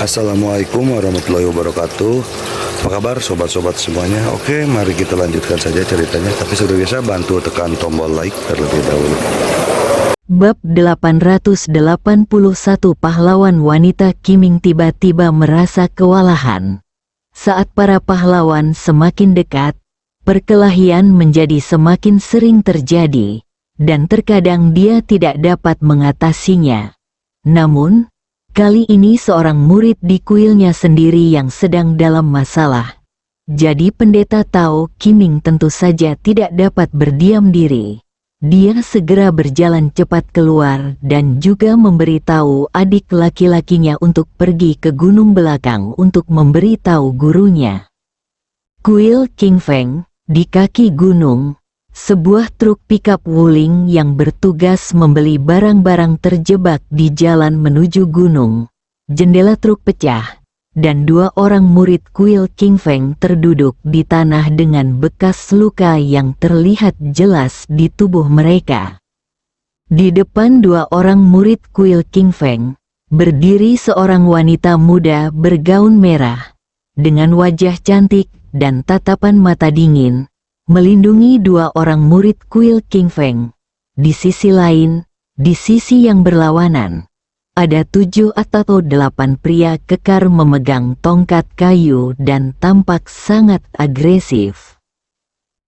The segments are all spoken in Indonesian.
Assalamualaikum warahmatullahi wabarakatuh. Apa kabar sobat-sobat semuanya? Oke, mari kita lanjutkan saja ceritanya. Tapi seperti biasa bantu tekan tombol like terlebih dahulu. Bab 881. Pahlawan wanita Kiming tiba-tiba merasa kewalahan. Saat para pahlawan semakin dekat, perkelahian menjadi semakin sering terjadi, dan terkadang dia tidak dapat mengatasinya. Namun, kali ini seorang murid di kuilnya sendiri yang sedang dalam masalah. Jadi pendeta Tao Kiming tentu saja tidak dapat berdiam diri. Dia segera berjalan cepat keluar dan juga memberitahu adik laki-lakinya untuk pergi ke gunung belakang untuk memberitahu gurunya. Kuil King Feng, di kaki gunung, sebuah truk pickup wuling yang bertugas membeli barang-barang terjebak di jalan menuju gunung. Jendela truk pecah, dan dua orang murid kuil King Feng terduduk di tanah dengan bekas luka yang terlihat jelas di tubuh mereka. Di depan dua orang murid kuil King Feng, berdiri seorang wanita muda bergaun merah, dengan wajah cantik dan tatapan mata dingin, melindungi dua orang murid kuil King Feng. Di sisi lain, di sisi yang berlawanan, ada 7 atau 8 pria kekar memegang tongkat kayu dan tampak sangat agresif.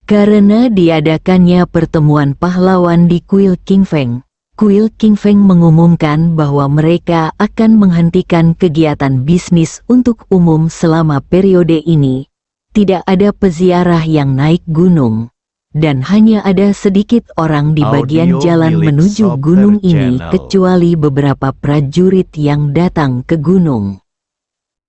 Karena diadakannya pertemuan pahlawan di kuil King Feng mengumumkan bahwa mereka akan menghentikan kegiatan bisnis untuk umum selama periode ini. Tidak ada peziarah yang naik gunung, dan hanya ada sedikit orang di bagian jalan menuju gunung ini kecuali beberapa prajurit yang datang ke gunung.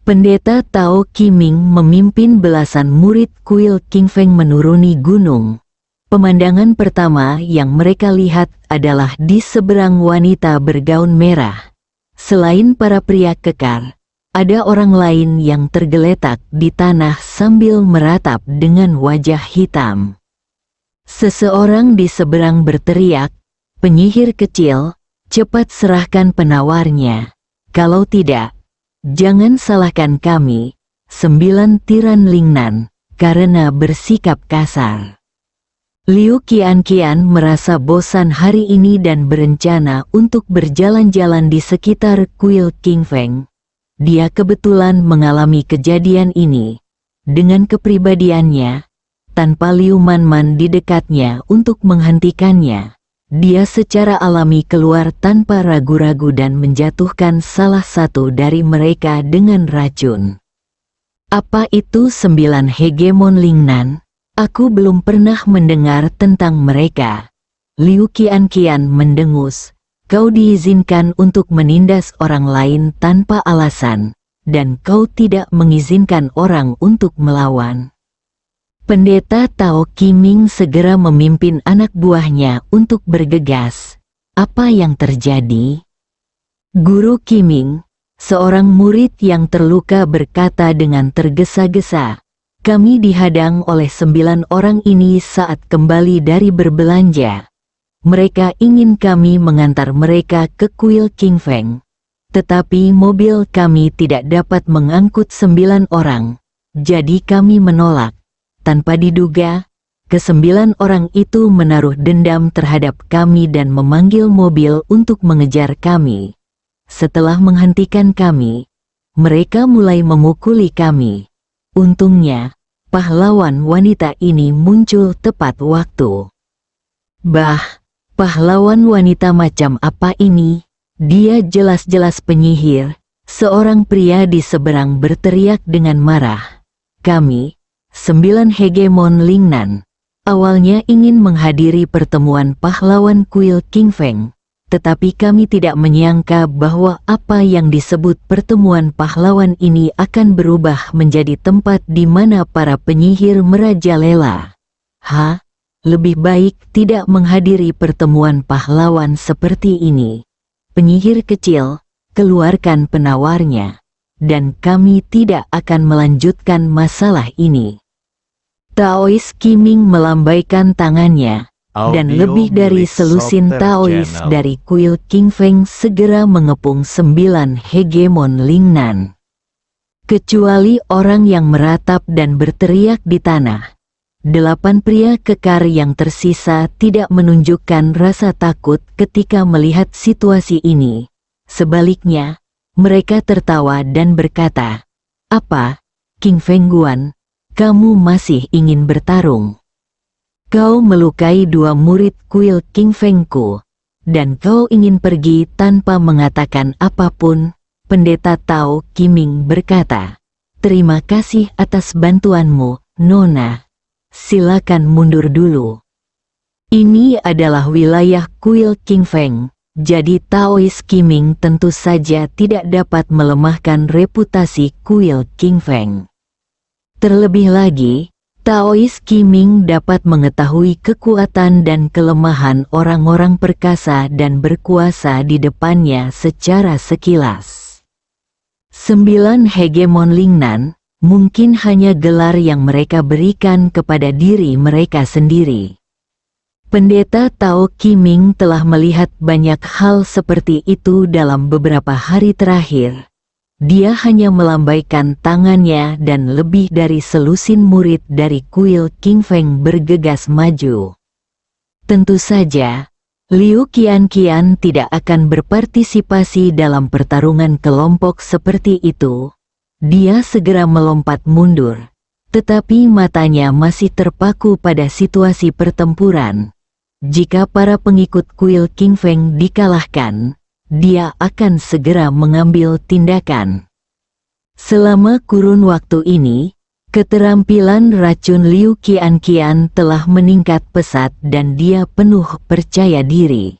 Pendeta Tao Kiming memimpin belasan murid kuil King Feng menuruni gunung. Pemandangan pertama yang mereka lihat adalah di seberang wanita bergaun merah. Selain para pria kekar, ada orang lain yang tergeletak di tanah sambil meratap dengan wajah hitam. Seseorang di seberang berteriak, "Penyihir kecil, cepat serahkan penawarnya. Kalau tidak, jangan salahkan kami, 9 tiran Lingnan, karena bersikap kasar." Liu Qianqian merasa bosan hari ini dan berencana untuk berjalan-jalan di sekitar kuil King Feng. Dia kebetulan mengalami kejadian ini. Dengan kepribadiannya, tanpa Liu Manman di dekatnya untuk menghentikannya, dia secara alami keluar tanpa ragu-ragu dan menjatuhkan salah satu dari mereka dengan racun. Apa itu 9 hegemon Lingnan? Aku belum pernah mendengar tentang mereka. Liu Qianqian mendengus. Kau diizinkan untuk menindas orang lain tanpa alasan, dan kau tidak mengizinkan orang untuk melawan. Pendeta Tao Kiming segera memimpin anak buahnya untuk bergegas. Apa yang terjadi? Guru Kiming, seorang murid yang terluka berkata dengan tergesa-gesa, "Kami dihadang oleh 9 orang ini saat kembali dari berbelanja. Mereka ingin kami mengantar mereka ke kuil King Feng. Tetapi mobil kami tidak dapat mengangkut 9 orang. Jadi kami menolak. Tanpa diduga, ke-9 orang itu menaruh dendam terhadap kami dan memanggil mobil untuk mengejar kami. Setelah menghentikan kami, mereka mulai memukuli kami. Untungnya, pahlawan wanita ini muncul tepat waktu." Bah, pahlawan wanita macam apa ini? Dia jelas-jelas penyihir. Seorang pria di seberang berteriak dengan marah. "Kami, 9 hegemon Lingnan, awalnya ingin menghadiri pertemuan pahlawan kuil King Feng. Tetapi kami tidak menyangka bahwa apa yang disebut pertemuan pahlawan ini akan berubah menjadi tempat di mana para penyihir merajalela. Lebih baik tidak menghadiri pertemuan pahlawan seperti ini. Penyihir kecil, keluarkan penawarnya, dan kami tidak akan melanjutkan masalah ini." Taois Kiming melambaikan tangannya, dan lebih dari selusin Taois dari kuil King Feng segera mengepung 9 hegemon Lingnan. kecuali orang yang meratap dan berteriak di tanah. 8 pria kekar yang tersisa tidak menunjukkan rasa takut ketika melihat situasi ini. Sebaliknya, mereka tertawa dan berkata, "Apa, King Feng Guan, kamu masih ingin bertarung? Kau melukai 2 murid kuil King Feng Ku, dan kau ingin pergi tanpa mengatakan apapun?" Pendeta Tao Qiming berkata, "Terima kasih atas bantuanmu, Nona. Silakan mundur dulu. Ini adalah wilayah kuil King Feng, jadi Taois Qiming tentu saja tidak dapat melemahkan reputasi kuil King Feng. Terlebih lagi, Taois Qiming dapat mengetahui kekuatan dan kelemahan orang-orang perkasa dan berkuasa di depannya secara sekilas. 9 hegemon Lingnan mungkin hanya gelar yang mereka berikan kepada diri mereka sendiri. Pendeta Tao Qiming telah melihat banyak hal seperti itu dalam beberapa hari terakhir. Dia hanya melambaikan tangannya dan lebih dari selusin murid dari kuil King Feng bergegas maju. Tentu saja, Liu Qianqian tidak akan berpartisipasi dalam pertarungan kelompok seperti itu. Dia segera melompat mundur, tetapi matanya masih terpaku pada situasi pertempuran. Jika para pengikut kuil King Feng dikalahkan, dia akan segera mengambil tindakan. Selama kurun waktu ini, keterampilan racun Liu Qianqian telah meningkat pesat dan dia penuh percaya diri.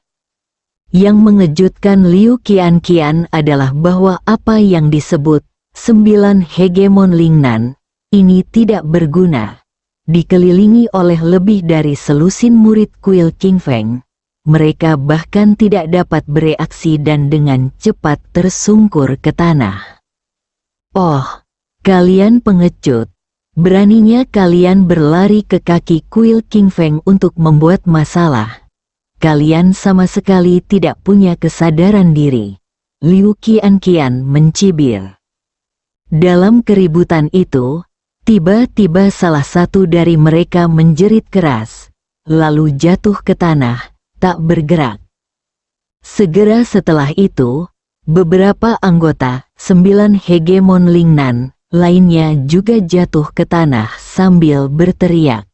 Yang mengejutkan Liu Qianqian adalah bahwa apa yang disebut 9 hegemon Lingnan ini tidak berguna. Dikelilingi oleh lebih dari selusin murid kuil King Feng, mereka bahkan tidak dapat bereaksi dan dengan cepat tersungkur ke tanah. Oh, kalian pengecut! Beraninya kalian berlari ke kaki kuil King Feng untuk membuat masalah. Kalian sama sekali tidak punya kesadaran diri. Liu Qianqian mencibir. Dalam keributan itu, tiba-tiba salah satu dari mereka menjerit keras, lalu jatuh ke tanah, tak bergerak. Segera setelah itu, beberapa anggota 9 hegemon Lingnan lainnya juga jatuh ke tanah sambil berteriak.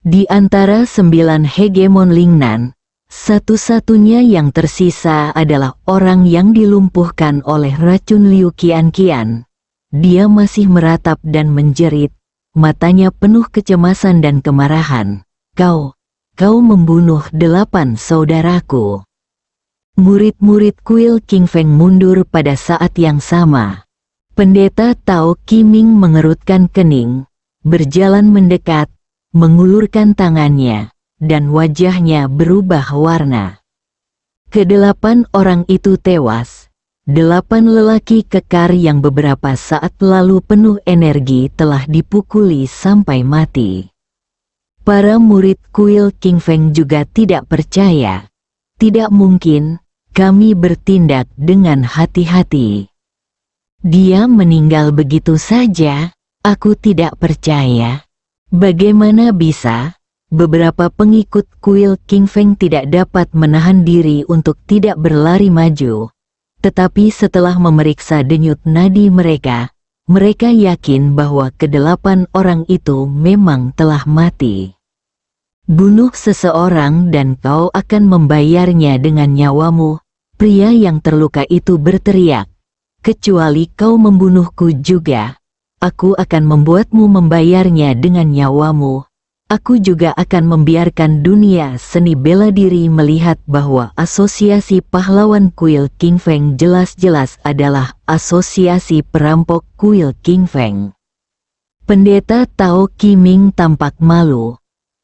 Di antara 9 hegemon Lingnan, satu-satunya yang tersisa adalah orang yang dilumpuhkan oleh racun Liu Qianqian. Dia masih meratap dan menjerit, matanya penuh kecemasan dan kemarahan. Kau membunuh 8 saudaraku." Murid-murid kuil King Feng mundur pada saat yang sama. Pendeta Tao Qiming mengerutkan kening, berjalan mendekat, mengulurkan tangannya, dan wajahnya berubah warna. Ke-8 orang itu tewas. 8 lelaki kekar yang beberapa saat lalu penuh energi telah dipukuli sampai mati. Para murid kuil King Feng juga tidak percaya. Tidak mungkin, kami bertindak dengan hati-hati. Dia meninggal begitu saja, aku tidak percaya. Bagaimana bisa? Beberapa pengikut kuil King Feng tidak dapat menahan diri untuk tidak berlari maju. Tetapi setelah memeriksa denyut nadi mereka, mereka yakin bahwa ke-8 orang itu memang telah mati. Bunuh seseorang dan kau akan membayarnya dengan nyawamu, pria yang terluka itu berteriak. Kecuali kau membunuhku juga, aku akan membuatmu membayarnya dengan nyawamu. Aku juga akan membiarkan dunia seni bela diri melihat bahwa asosiasi pahlawan kuil King Feng jelas-jelas adalah asosiasi perampok kuil King Feng. Pendeta Tao Qiming tampak malu.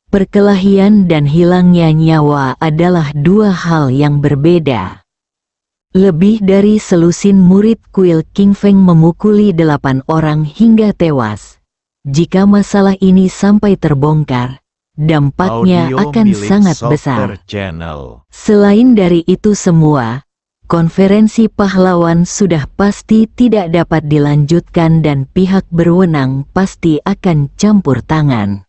Perkelahian dan hilangnya nyawa adalah 2 hal yang berbeda. Lebih dari selusin murid kuil King Feng memukuli 8 orang hingga tewas. Jika masalah ini sampai terbongkar, dampaknya Audio akan milik sangat Software besar. Channel. Selain dari itu semua, konferensi pahlawan sudah pasti tidak dapat dilanjutkan dan pihak berwenang pasti akan campur tangan.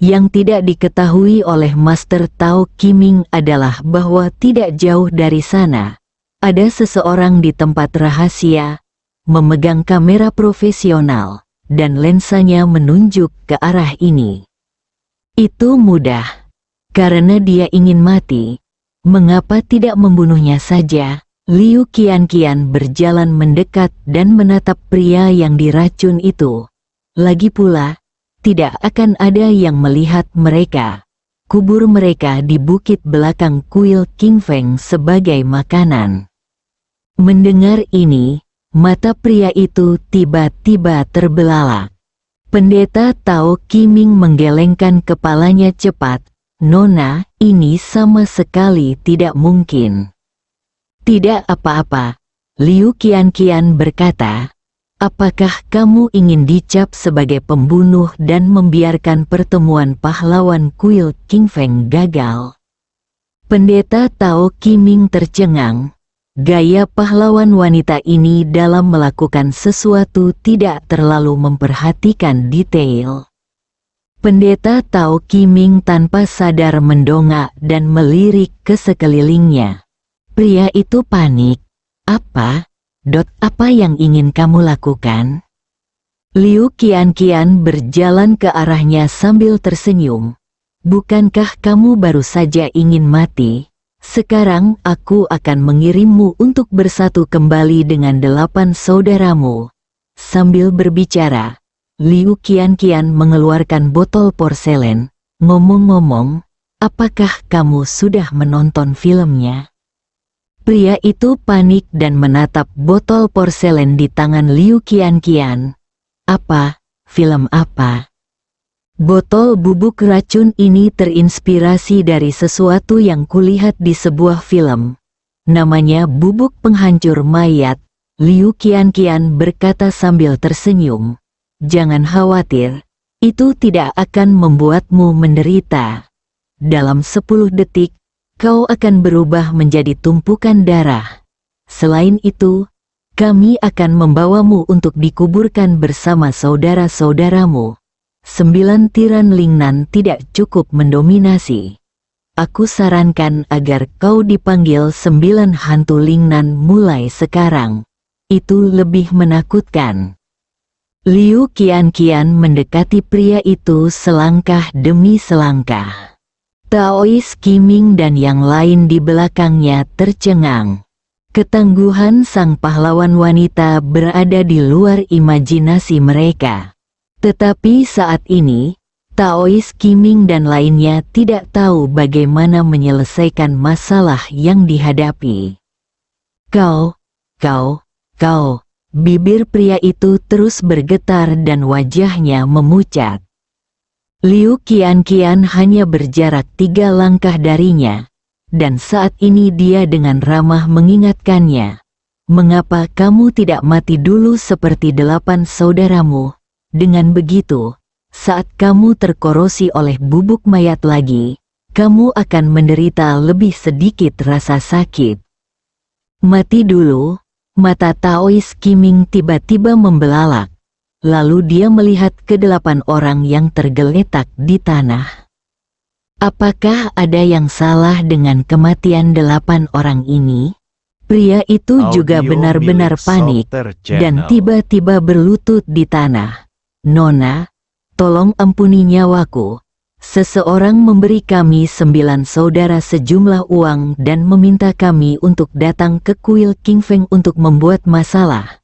Yang tidak diketahui oleh Master Tao Qiming adalah bahwa tidak jauh dari sana, ada seseorang di tempat rahasia, memegang kamera profesional, dan lensanya menunjuk ke arah ini. Itu mudah. Karena dia ingin mati, mengapa tidak membunuhnya saja? Liu Qianqian berjalan mendekat dan menatap pria yang diracun itu. Lagi pula, tidak akan ada yang melihat mereka. Kubur mereka di bukit belakang kuil Qingfeng sebagai makanan. Mendengar ini, mata pria itu tiba-tiba terbelalak. Pendeta Tao Qiming menggelengkan kepalanya cepat. Nona, ini sama sekali tidak mungkin. Tidak apa-apa, Liu Qianqian berkata. Apakah kamu ingin dicap sebagai pembunuh dan membiarkan pertemuan pahlawan kuil Qingfeng gagal? Pendeta Tao Qiming tercengang. Gaya pahlawan wanita ini dalam melakukan sesuatu tidak terlalu memperhatikan detail. Pendeta Tao Qiming tanpa sadar mendongak dan melirik ke sekelilingnya. Pria itu panik. Apa yang ingin kamu lakukan? Liu Qianqian berjalan ke arahnya sambil tersenyum. Bukankah kamu baru saja ingin mati? Sekarang aku akan mengirimmu untuk bersatu kembali dengan 8 saudaramu. Sambil berbicara, Liu Qianqian mengeluarkan botol porselen. Ngomong-ngomong, apakah kamu sudah menonton filmnya? Pria itu panik dan menatap botol porselen di tangan Liu Qianqian. Apa? Film apa? Botol bubuk racun ini terinspirasi dari sesuatu yang kulihat di sebuah film. Namanya bubuk penghancur mayat. Liu Qianqian berkata sambil tersenyum. Jangan khawatir, itu tidak akan membuatmu menderita. Dalam 10 detik, kau akan berubah menjadi tumpukan darah. Selain itu, kami akan membawamu untuk dikuburkan bersama saudara-saudaramu. 9 tiran Lingnan tidak cukup mendominasi. Aku sarankan agar kau dipanggil 9 hantu Lingnan mulai sekarang. Itu lebih menakutkan. Liu Qianqian mendekati pria itu selangkah demi selangkah. Taois Qiming dan yang lain di belakangnya tercengang. Ketangguhan sang pahlawan wanita berada di luar imajinasi mereka. Tetapi saat ini, Taois Qiming dan lainnya tidak tahu bagaimana menyelesaikan masalah yang dihadapi. Kau, bibir pria itu terus bergetar dan wajahnya memucat. Liu Qianqian hanya berjarak 3 langkah darinya, dan saat ini dia dengan ramah mengingatkannya. Mengapa kamu tidak mati dulu seperti 8 saudaramu? Dengan begitu, saat kamu terkorosi oleh bubuk mayat lagi, kamu akan menderita lebih sedikit rasa sakit. Mati dulu, mata Taois Qiming tiba-tiba membelalak. Lalu dia melihat ke 8 orang yang tergeletak di tanah. Apakah ada yang salah dengan kematian 8 orang ini? Pria itu juga benar-benar panik dan tiba-tiba berlutut di tanah. Nona, tolong ampuni nyawaku. Seseorang memberi kami 9 saudara sejumlah uang dan meminta kami untuk datang ke kuil Qingfeng untuk membuat masalah.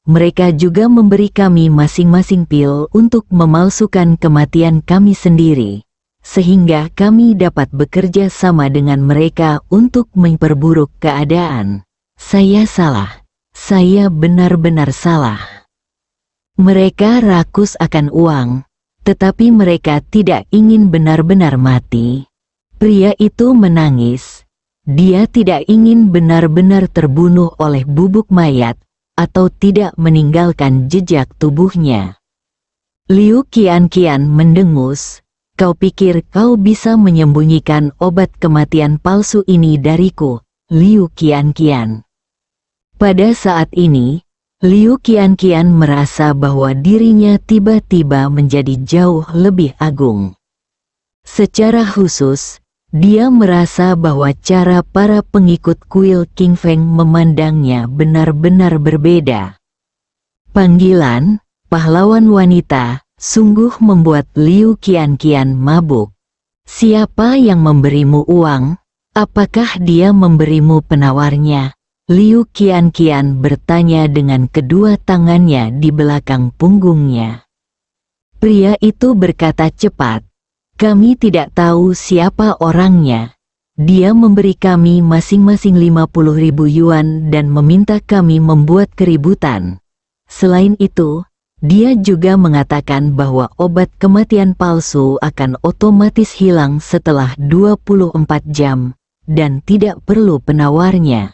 Mereka juga memberi kami masing-masing pil untuk memalsukan kematian kami sendiri, sehingga kami dapat bekerja sama dengan mereka untuk memperburuk keadaan. Saya salah. Saya benar-benar salah. Mereka rakus akan uang, tetapi mereka tidak ingin benar-benar mati. Pria itu menangis. Dia tidak ingin benar-benar terbunuh oleh bubuk mayat, atau tidak meninggalkan jejak tubuhnya. Liu Qianqian mendengus. Kau pikir kau bisa menyembunyikan obat kematian palsu ini dariku? Liu Qianqian. Pada saat ini, Liu Qianqian merasa bahwa dirinya tiba-tiba menjadi jauh lebih agung. Secara khusus, dia merasa bahwa cara para pengikut kuil King Feng memandangnya benar-benar berbeda. Panggilan pahlawan wanita sungguh membuat Liu Qianqian mabuk. Siapa yang memberimu uang? Apakah dia memberimu penawarnya? Liu Qianqian bertanya dengan kedua tangannya di belakang punggungnya. Pria itu berkata cepat, "Kami tidak tahu siapa orangnya. Dia memberi kami masing-masing 50.000 yuan dan meminta kami membuat keributan. Selain itu, dia juga mengatakan bahwa obat kematian palsu akan otomatis hilang setelah 24 jam, dan tidak perlu penawarnya."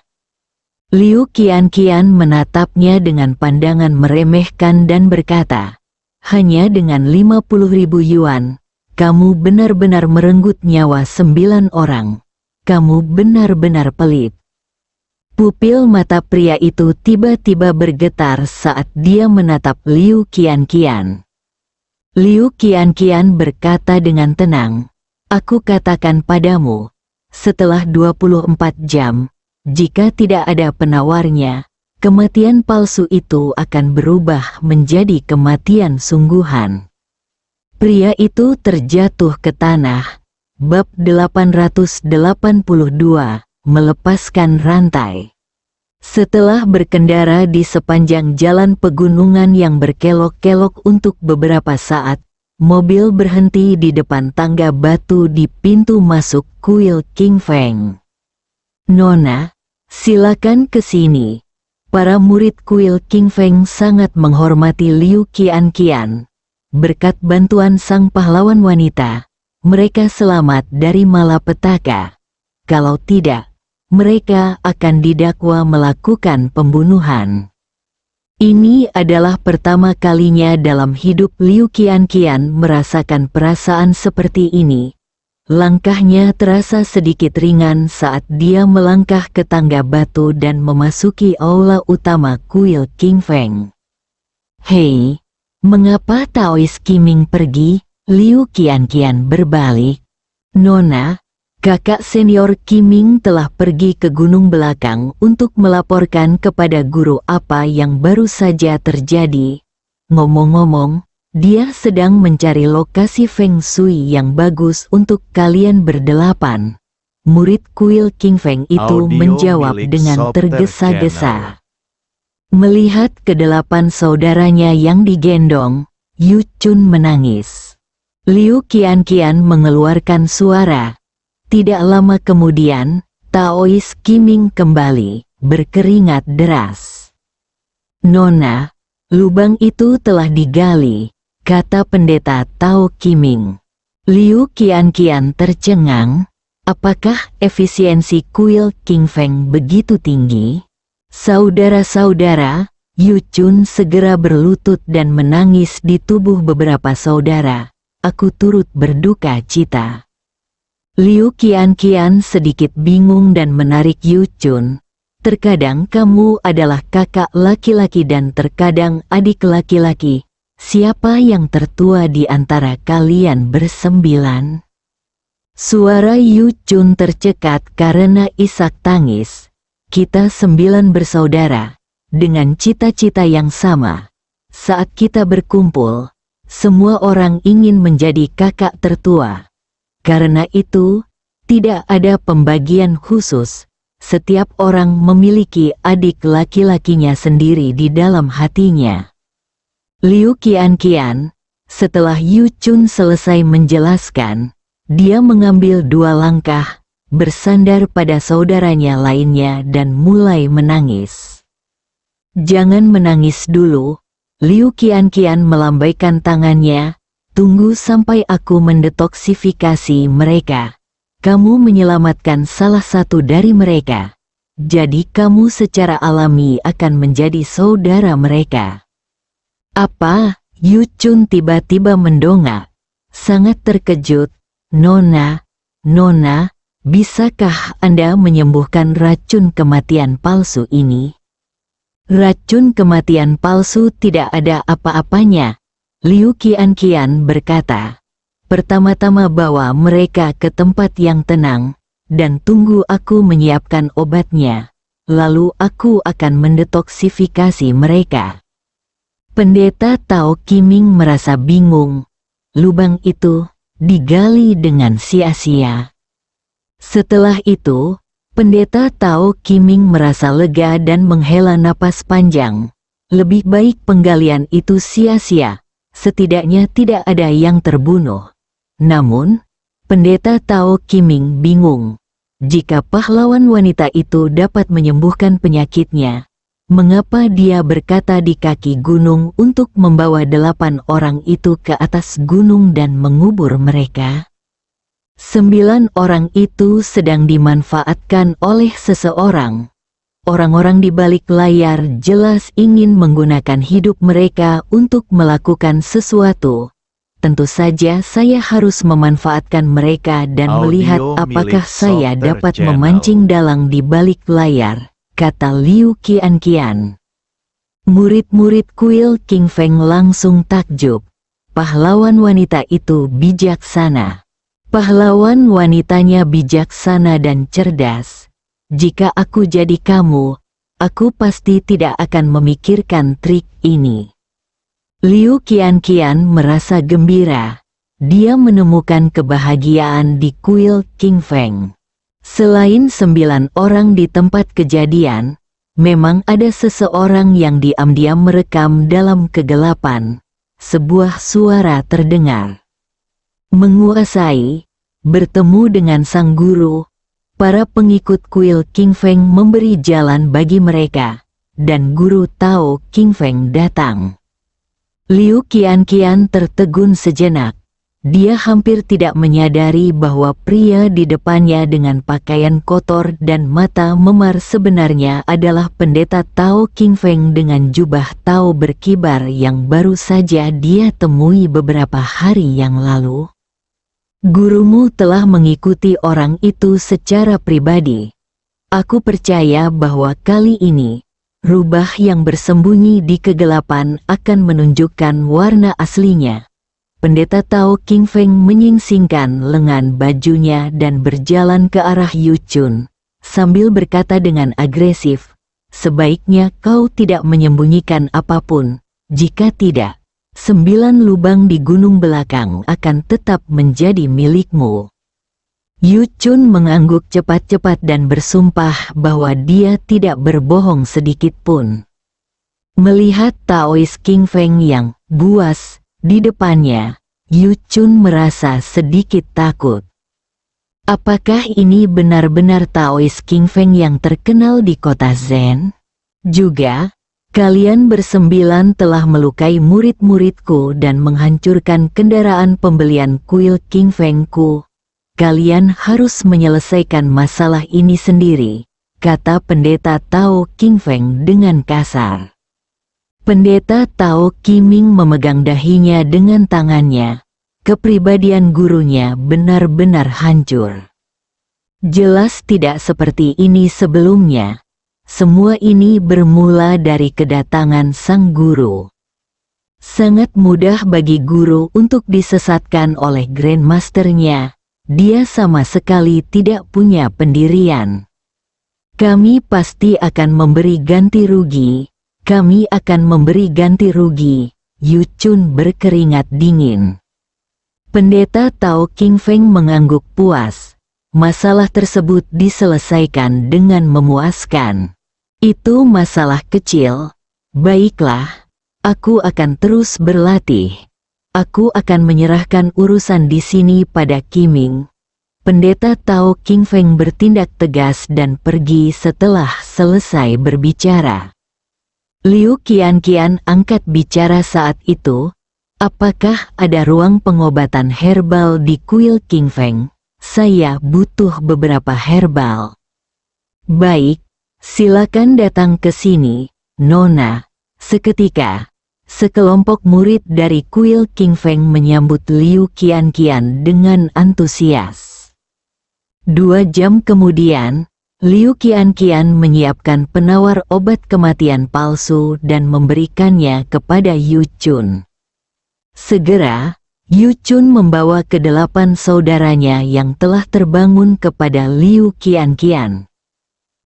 Liu Qianqian menatapnya dengan pandangan meremehkan dan berkata, "Hanya dengan 50.000 yuan, kamu benar-benar merenggut nyawa 9 orang. Kamu benar-benar pelit." Pupil mata pria itu tiba-tiba bergetar saat dia menatap Liu Qianqian. Liu Qianqian berkata dengan tenang, "Aku katakan padamu, setelah 24 jam, jika tidak ada penawarnya, kematian palsu itu akan berubah menjadi kematian sungguhan." Pria itu terjatuh ke tanah. Bab 882, melepaskan rantai. Setelah berkendara di sepanjang jalan pegunungan yang berkelok-kelok untuk beberapa saat, mobil berhenti di depan tangga batu di pintu masuk kuil King Feng. "Nona, silakan ke sini." Para murid kuil King Feng sangat menghormati Liu Qianqian. Berkat bantuan sang pahlawan wanita, mereka selamat dari malapetaka. Kalau tidak, mereka akan didakwa melakukan pembunuhan. Ini adalah pertama kalinya dalam hidup Liu Qianqian merasakan perasaan seperti ini. Langkahnya terasa sedikit ringan saat dia melangkah ke tangga batu dan memasuki aula utama kuil King Feng. "Hei, mengapa Taois Qiming pergi?" Liu Qianqian berbalik. "Nona, kakak senior Qiming telah pergi ke gunung belakang untuk melaporkan kepada guru apa yang baru saja terjadi. Ngomong-ngomong, dia sedang mencari lokasi Feng Shui yang bagus untuk kalian berdelapan." Murid kuil King Feng itu Audio menjawab milik dengan Sopter tergesa-gesa. Melihat kedelapan saudaranya yang digendong, Yu Chun menangis. Liu Qianqian mengeluarkan suara. Tidak lama kemudian, Taois Qiming kembali, berkeringat deras. "Nona, lubang itu telah digali," kata pendeta Tao Qiming. Liu Qianqian tercengang. Apakah efisiensi kuil King Feng begitu tinggi? "Saudara-saudara," Yu Chun segera berlutut dan menangis di tubuh beberapa saudara. "Aku turut berduka cita." Liu Qianqian sedikit bingung dan menarik Yu Chun. "Terkadang kamu adalah kakak laki-laki dan terkadang adik laki-laki. Siapa yang tertua di antara kalian bersembilan?" Suara Yu Chun tercekat karena isak tangis. "Kita 9 bersaudara, dengan cita-cita yang sama. Saat kita berkumpul, semua orang ingin menjadi kakak tertua. Karena itu, tidak ada pembagian khusus. Setiap orang memiliki adik laki-lakinya sendiri di dalam hatinya." Liu Qianqian, setelah Yu Chun selesai menjelaskan, dia mengambil 2 langkah, bersandar pada saudaranya lainnya dan mulai menangis. "Jangan menangis dulu." Liu Qianqian melambaikan tangannya. "Tunggu sampai aku mendetoksifikasi mereka. Kamu menyelamatkan salah satu dari mereka. Jadi kamu secara alami akan menjadi saudara mereka." "Apa?" Yu Chun tiba-tiba mendongak. Sangat terkejut. Nona, bisakah Anda menyembuhkan racun kematian palsu ini? Racun kematian palsu tidak ada apa-apanya, Liu Qianqian berkata. Pertama-tama bawa mereka ke tempat yang tenang, dan tunggu aku menyiapkan obatnya. Lalu aku akan mendetoksifikasi mereka. Pendeta Tao Qiming merasa bingung. Lubang itu digali dengan sia-sia. Setelah itu, Pendeta Tao Qiming merasa lega dan menghela napas panjang. Lebih baik penggalian itu sia-sia, setidaknya tidak ada yang terbunuh. Namun, Pendeta Tao Qiming bingung. Jika pahlawan wanita itu dapat menyembuhkan penyakitnya, mengapa dia berkata di kaki gunung untuk membawa 8 orang itu ke atas gunung dan mengubur mereka? 9 orang itu sedang dimanfaatkan oleh seseorang. Orang-orang di balik layar jelas ingin menggunakan hidup mereka untuk melakukan sesuatu. Tentu saja saya harus memanfaatkan mereka dan melihat apakah saya dapat memancing dalang di balik layar, kata Liu Qianqian. Murid-murid kuil King Feng langsung takjub. Pahlawan wanita itu bijaksana. Pahlawan wanitanya bijaksana dan cerdas. Jika aku jadi kamu, aku pasti tidak akan memikirkan trik ini. Liu Qianqian merasa gembira. Dia menemukan kebahagiaan di kuil King Feng. Selain 9 orang di tempat kejadian, memang ada seseorang yang diam-diam merekam dalam kegelapan. Sebuah suara terdengar. Menguasai, bertemu dengan sang guru, para pengikut kuil King Feng memberi jalan bagi mereka, dan guru Tao King Feng datang. Liu Qianqian tertegun sejenak. Dia hampir tidak menyadari bahwa pria di depannya dengan pakaian kotor dan mata memar sebenarnya adalah pendeta Tao King Feng dengan jubah Tao berkibar yang baru saja dia temui beberapa hari yang lalu. Gurumu telah mengikuti orang itu secara pribadi. Aku percaya bahwa kali ini, rubah yang bersembunyi di kegelapan akan menunjukkan warna aslinya. Pendeta Tao King Feng menyingsingkan lengan bajunya dan berjalan ke arah Yu Chun, sambil berkata dengan agresif, sebaiknya kau tidak menyembunyikan apapun, jika tidak, 9 lubang di gunung belakang akan tetap menjadi milikmu. Yu Chun mengangguk cepat-cepat dan bersumpah bahwa dia tidak berbohong sedikit pun. Melihat Taois King Feng yang buas di depannya, Yu Chun merasa sedikit takut. Apakah ini benar-benar Taois King Feng yang terkenal di kota Zen? Juga, kalian bersembilan telah melukai murid-muridku dan menghancurkan kendaraan pembelian kuil King Feng-ku. Kalian harus menyelesaikan masalah ini sendiri, kata pendeta Tao King Feng dengan kasar. Pendeta Tao Qiming memegang dahinya dengan tangannya. Kepribadian gurunya benar-benar hancur. Jelas tidak seperti ini sebelumnya. Semua ini bermula dari kedatangan sang guru. Sangat mudah bagi guru untuk disesatkan oleh Grandmasternya. Dia sama sekali tidak punya pendirian. Kami pasti akan memberi ganti rugi. Kami akan memberi ganti rugi. Yu Chun berkeringat dingin. Pendeta Tao King Feng mengangguk puas. Masalah tersebut diselesaikan dengan memuaskan. Itu masalah kecil. Baiklah, aku akan terus berlatih. Aku akan menyerahkan urusan di sini pada Qiming. Pendeta Tao King Feng bertindak tegas dan pergi setelah selesai berbicara. Liu Qianqian angkat bicara saat itu. Apakah ada ruang pengobatan herbal di kuil King Feng? Saya butuh beberapa herbal. Baik, silakan datang ke sini, Nona. Seketika, sekelompok murid dari kuil King Feng menyambut Liu Qianqian dengan antusias. 2 jam kemudian, Liu Qianqian menyiapkan penawar obat kematian palsu dan memberikannya kepada Yu Chun. Segera, Yu Chun membawa ke-8 saudaranya yang telah terbangun kepada Liu Qianqian.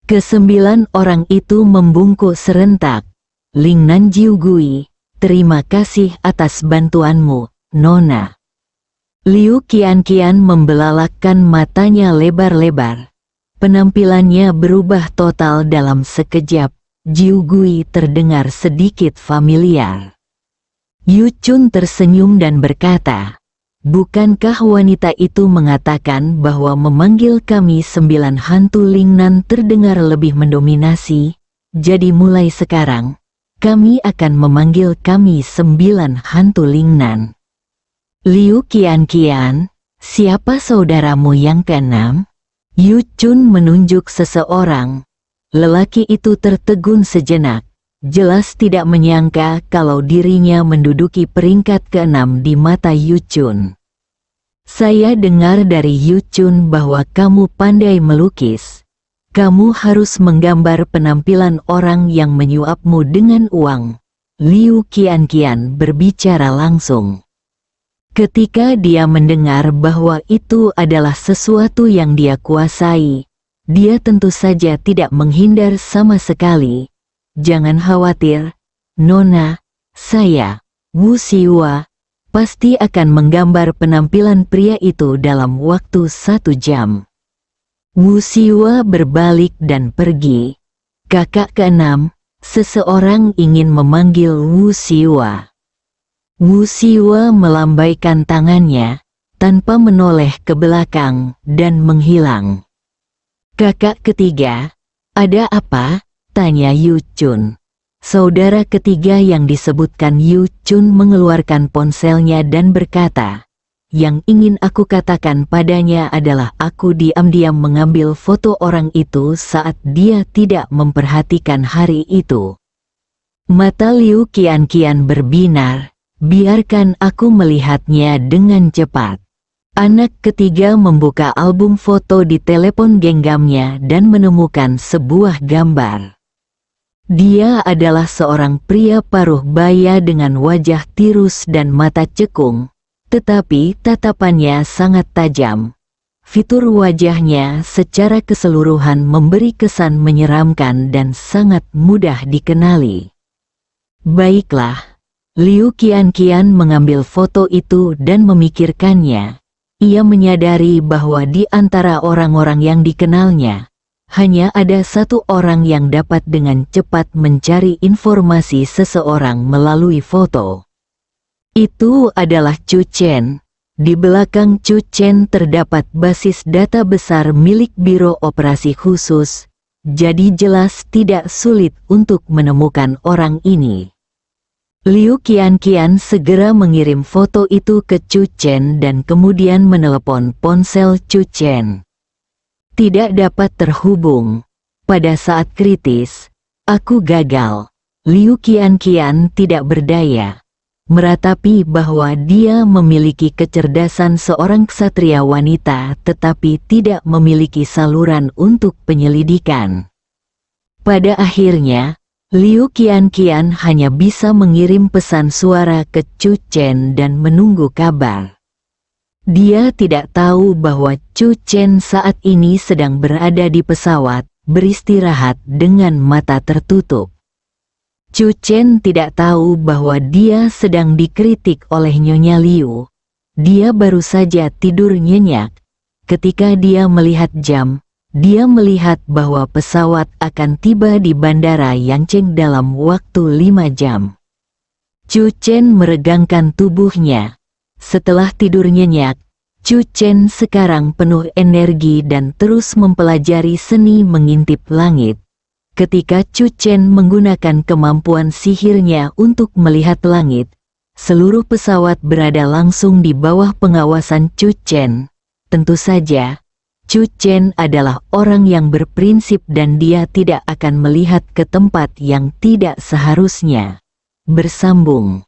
Ke-9 orang itu membungkuk serentak. Ling Nanjiu Gui, terima kasih atas bantuanmu, Nona. Liu Qianqian membelalakkan matanya lebar-lebar. Penampilannya berubah total dalam sekejap. Jiu Gui terdengar sedikit familiar. Yu Chun tersenyum dan berkata, bukankah wanita itu mengatakan bahwa memanggil kami 9 hantu Lingnan terdengar lebih mendominasi? Jadi mulai sekarang, kami akan memanggil kami 9 hantu Lingnan. Liu Qianqian, siapa saudaramu yang ke-6? Yu Chun menunjuk seseorang. Lelaki itu tertegun sejenak. Jelas tidak menyangka kalau dirinya menduduki peringkat ke-6 di mata Yu Chun. Saya dengar dari Yu Chun bahwa kamu pandai melukis. Kamu harus menggambar penampilan orang yang menyuapmu dengan uang. Liu Qianqian berbicara langsung. Ketika dia mendengar bahwa itu adalah sesuatu yang dia kuasai, dia tentu saja tidak menghindar sama sekali. Jangan khawatir, Nona, saya, Wu Xiwa, pasti akan menggambar penampilan pria itu dalam waktu 1 jam. Wu Xiwa berbalik dan pergi. Kakak ke-6, seseorang ingin memanggil Wu Xiwa. Wu Xiwa melambaikan tangannya, tanpa menoleh ke belakang, dan menghilang. Kakak ketiga, ada apa? Tanya Yu Chun. Saudara ketiga yang disebutkan Yu Chun mengeluarkan ponselnya dan berkata, yang ingin aku katakan padanya adalah aku diam-diam mengambil foto orang itu saat dia tidak memperhatikan hari itu. Mata Liu Qianqian berbinar. Biarkan aku melihatnya dengan cepat. Anak ketiga membuka album foto di telepon genggamnya dan menemukan sebuah gambar. Dia adalah seorang pria paruh baya dengan wajah tirus dan mata cekung, tetapi tatapannya sangat tajam. Fitur wajahnya secara keseluruhan memberi kesan menyeramkan dan sangat mudah dikenali. Baiklah. Liu Qianqian mengambil foto itu dan memikirkannya. Ia menyadari bahwa di antara orang-orang yang dikenalnya, hanya ada satu orang yang dapat dengan cepat mencari informasi seseorang melalui foto. Itu adalah Chu Chen. Di belakang Chu Chen terdapat basis data besar milik Biro Operasi Khusus, jadi jelas tidak sulit untuk menemukan orang ini. Liu Qianqian segera mengirim foto itu ke Chu Chen dan kemudian menelepon ponsel Chu Chen. Tidak dapat terhubung. Pada saat kritis, aku gagal. Liu Qianqian tidak berdaya. Meratapi bahwa dia memiliki kecerdasan seorang ksatria wanita tetapi tidak memiliki saluran untuk penyelidikan. Pada akhirnya, Liu Qianqian hanya bisa mengirim pesan suara ke Chu Chen dan menunggu kabar. Dia tidak tahu bahwa Chu Chen saat ini sedang berada di pesawat, beristirahat dengan mata tertutup. Chu Chen tidak tahu bahwa dia sedang dikritik oleh Nyonya Liu. Dia baru saja tidur nyenyak. Ketika dia melihat jam, dia melihat bahwa pesawat akan tiba di Bandara Yancheng dalam waktu 5 jam. Chu Chen meregangkan tubuhnya. Setelah tidur nyenyak, Chu Chen sekarang penuh energi dan terus mempelajari seni mengintip langit. Ketika Chu Chen menggunakan kemampuan sihirnya untuk melihat langit, seluruh pesawat berada langsung di bawah pengawasan Chu Chen. Tentu saja, Chu Chen adalah orang yang berprinsip dan dia tidak akan melihat ke tempat yang tidak seharusnya. Bersambung.